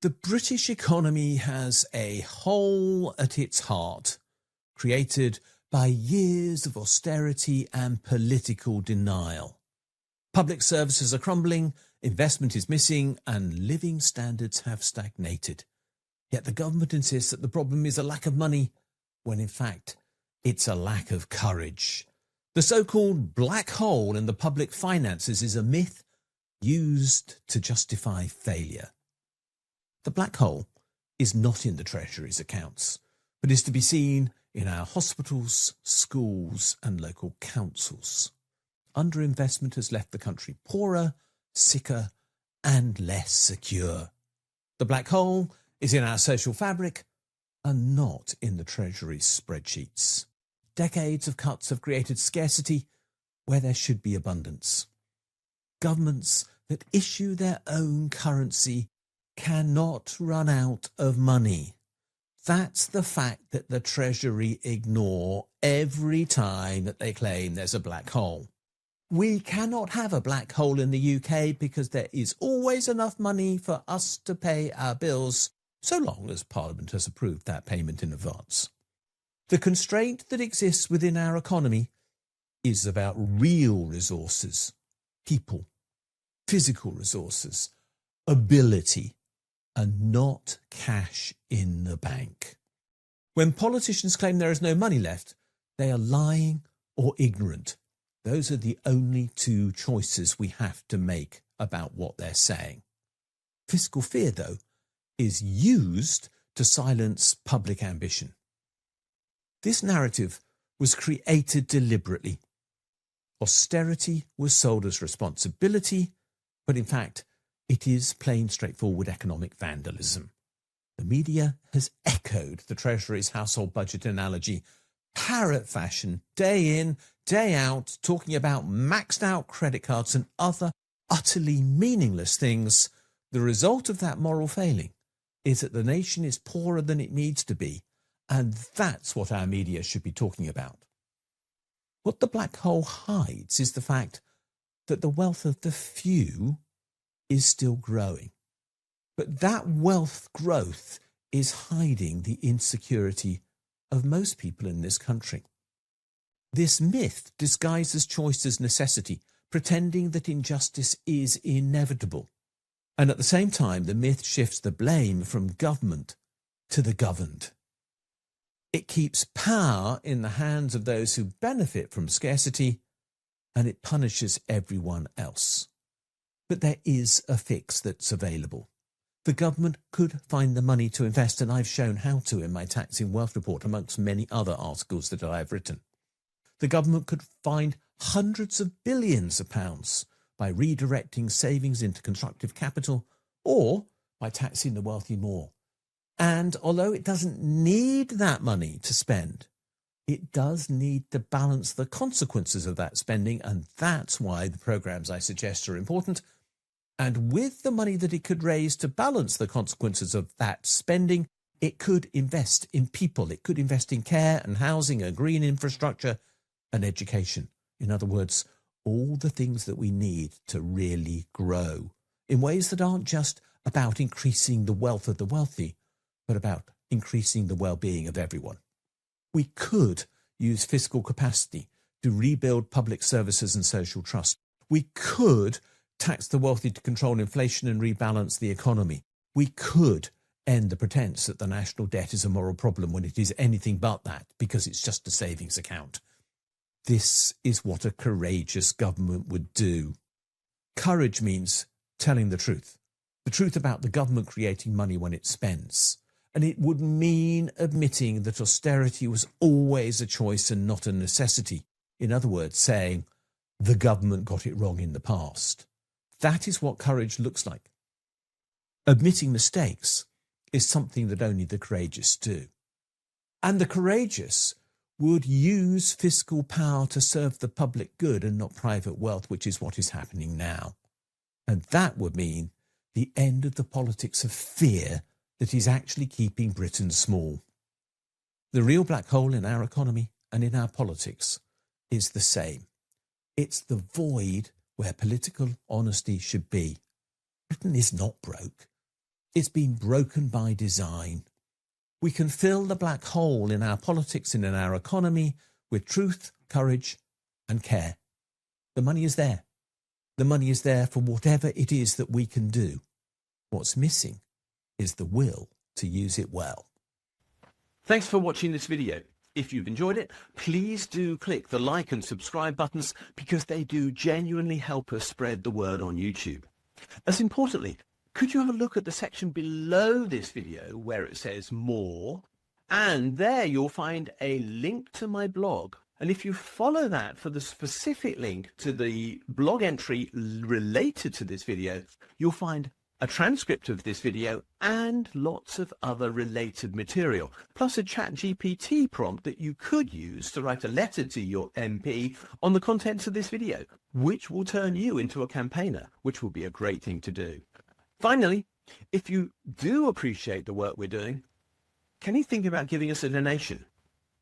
The British economy has a hole at its heart, created by years of austerity and political denial. Public services are crumbling, investment is missing, and living standards have stagnated. Yet the government insists that the problem is a lack of money, when in fact it's a lack of courage. The so-called black hole in the public finances is a myth used to justify failure. The black hole is not in the Treasury's accounts, but is to be seen in our hospitals, schools and local councils. Underinvestment has left the country poorer, sicker and less secure. The black hole is in our social fabric and not in the Treasury's spreadsheets. Decades of cuts have created scarcity where there should be abundance. Governments that issue their own currency cannot run out of money. That's the fact that the Treasury ignore every time that they claim there's a black hole. We cannot have a black hole in the UK because there is always enough money for us to pay our bills, so long as Parliament has approved that payment in advance. The constraint that exists within our economy is about real resources, people, physical resources, ability, and not cash in the bank. When politicians claim there is no money left, they are lying or ignorant. Those are the only two choices we have to make about what they're saying. Fiscal fear, though, is used to silence public ambition. This narrative was created deliberately. Austerity was sold as responsibility, but in fact, it is plain straightforward economic vandalism. The media has echoed the Treasury's household budget analogy, parrot fashion, day in, day out, talking about maxed out credit cards and other utterly meaningless things. The result of that moral failing is that the nation is poorer than it needs to be, and that's what our media should be talking about. What the black hole hides is the fact that the wealth of the few is still growing. But that wealth growth is hiding the insecurity of most people in this country. This myth disguises choice as necessity, pretending that injustice is inevitable. And at the same time, the myth shifts the blame from government to the governed. It keeps power in the hands of those who benefit from scarcity, and it punishes everyone else. But there is a fix that's available. The government could find the money to invest, and I've shown how to in my Taxing Wealth report, amongst many other articles that I've written. The government could find hundreds of billions of pounds by redirecting savings into constructive capital, or by taxing the wealthy more. And although it doesn't need that money to spend, it does need to balance the consequences of that spending, and that's why the programmes I suggest are important. And with the money that it could raise to balance the consequences of that spending, it could invest in people. It could invest in care and housing and green infrastructure and education. In other words, all the things that we need to really grow in ways that aren't just about increasing the wealth of the wealthy, but about increasing the well-being of everyone. We could use fiscal capacity to rebuild public services and social trust. We could tax the wealthy to control inflation and rebalance the economy. We could end the pretense that the national debt is a moral problem when it is anything but that, because it's just a savings account. This is what a courageous government would do. Courage means telling the truth about the government creating money when it spends. And it would mean admitting that austerity was always a choice and not a necessity. In other words, saying the government got it wrong in the past. That is what courage looks like. Admitting mistakes is something that only the courageous do. And the courageous would use fiscal power to serve the public good and not private wealth, which is what is happening now. And that would mean the end of the politics of fear that is actually keeping Britain small. The real black hole in our economy and in our politics is the same. It's the void where political honesty should be. Britain is not broke. It's been broken by design. We can fill the black hole in our politics and in our economy with truth, courage, and care. The money is there. The money is there for whatever it is that we can do. What's missing is the will to use it well. Thanks for watching this video. If you've enjoyed it, please do click the like and subscribe buttons because they do genuinely help us spread the word on YouTube. As importantly, could you have a look at the section below this video where it says more, and there you'll find a link to my blog. And if you follow that for the specific link to the blog entry related to this video, you'll find a transcript of this video and lots of other related material, plus a ChatGPT prompt that you could use to write a letter to your MP on the contents of this video, which will turn you into a campaigner, which will be a great thing to do. Finally, if you do appreciate the work we're doing, can you think about giving us a donation?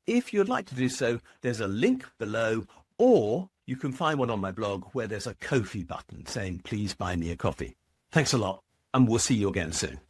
If you'd like to do so, there's a link below, or you can find one on my blog where there's a Ko-fi button saying, please buy me a coffee. Thanks a lot, and we'll see you again soon.